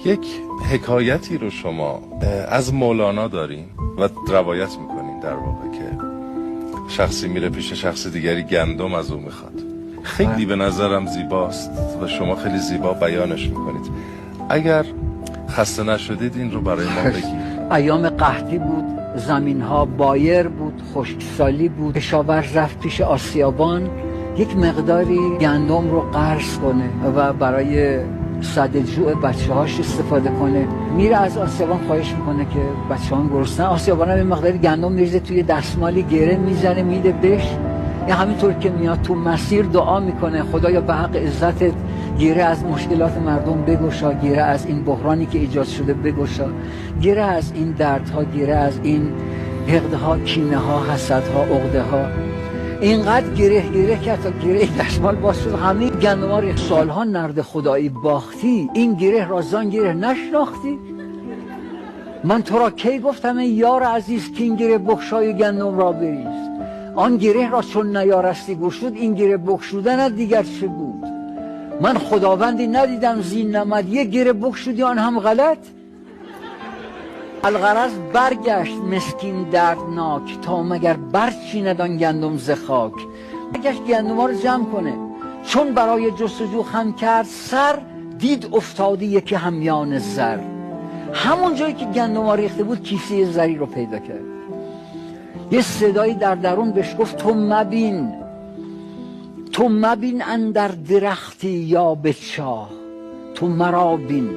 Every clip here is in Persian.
یک حکایتی رو شما از مولانا دارین و روایت میکنین در واقع که شخصی میره پیش شخص دیگری گندم از او میخواد. خیلی به نظرم زیباست و شما خیلی زیبا بیانش میکنید. اگر خسته نشدید این رو برای ما بگید. ایام قحطی بود، زمین ها بایر بود، خشکسالی بود. کشاورز رفت پیش آسیابان یک مقداری گندم رو قرض کنه و برای سد جوع بچه هاش استفاده کنه. میره از آسیابان خواهش میکنه که بچه ها گرسنه. آسیابان هم یه مقداری گندم میریزه توی دستمالی، گره میزنه میده بهش. یا همینطور که میاد تو مسیر دعا میکنه خدایا به حق عزتت گره از مشکلات مردم بگشا، گره از این بحرانی که ایجاد شده بگشا، گره از این دردها، گره از این حقدها، کینه ها، حسدها، عقده ها. اینقدر گره کرد تا گره دستمال باز شد. همه گندم‌ها رو سالها نرد خدایی باختی، این گره را زان گره نشناختی؟ من تو را کی گفتم ای یار عزیز که این گره بخشای گندم را بریز؟ آن گره را چون نیارستی گشود، این گره بخشودن دیگر چه بود؟ من خداوندی ندیدم زین نمد، یه گره بخشودی آن هم غلط. الغرض برگشت مسکین دردناک تا مگر برچیند آن گندم ز خاک. برگشت گندم‌ها رو جمع کنه، چون برای جستجو خم کرد سر، دید افتادی یکی همیان زر. همون جایی که گندم‌ها ریخته بود کیسه زری رو پیدا کرد. یه صدایی در درون بهش گفت تو مبین اندر درختی یا به چاه، تو مرا بین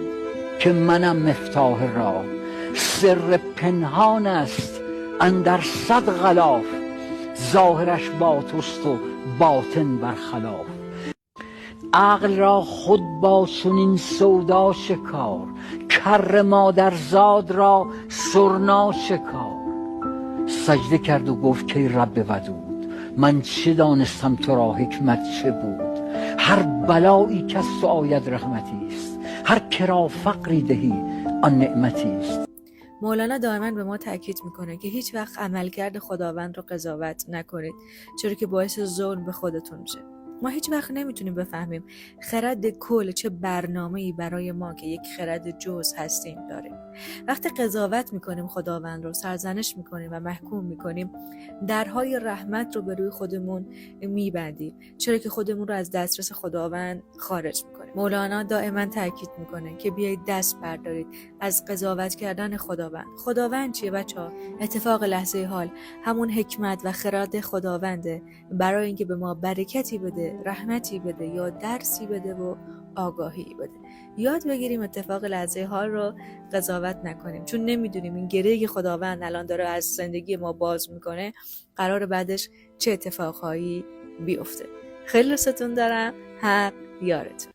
که منم مفتاح راه. سر پنهان است اندر صد غلاف، ظاهرش با توست و باطن برخلاف. عقل را خود با چنین سودا شکار، کر مادرزاد را سرنا شکار. سجده کرد و گفت که رب ودود، من چه دانستم تو را حکمت چه بود؟ هر بلایی کس تو آید رحمتی است، هر کرا فقری دهی آن نعمتی است. مولانا دائما به ما تاکید میکنه که هیچ وقت عملکرد خداوند رو قضاوت نکنید، چرا که باعث ظلم به خودتون میشه. ما هیچ وقت نمیتونیم بفهمیم خرد کل چه برنامه‌ای برای ما که یک خرد جزء هستیم داره. وقتی قضاوت میکنیم خداوند رو، سرزنش میکنیم و محکوم میکنیم، درهای رحمت رو به روی خودمون میبندیم، چرا که خودمون رو از دسترس خداوند خارج میکنیم. مولانا دائما تاکید میکنه که بیایید دست بردارید از قضاوت کردن خداوند چیه بچه‌ها؟ اتفاق لحظه حال همون حکمت و خرد خداونده برای اینکه به ما برکتی بده، رحمتی بده یا درسی بده و آگاهی بده. یاد بگیریم اتفاق لحظه حال رو قضاوت نکنیم، چون نمیدونیم این گره‌ای که خداوند الان داره از زندگی ما باز میکنه قرار بعدش چه اتفاقهایی بیفته. خیلی دوستتون دارم. حق یارتون.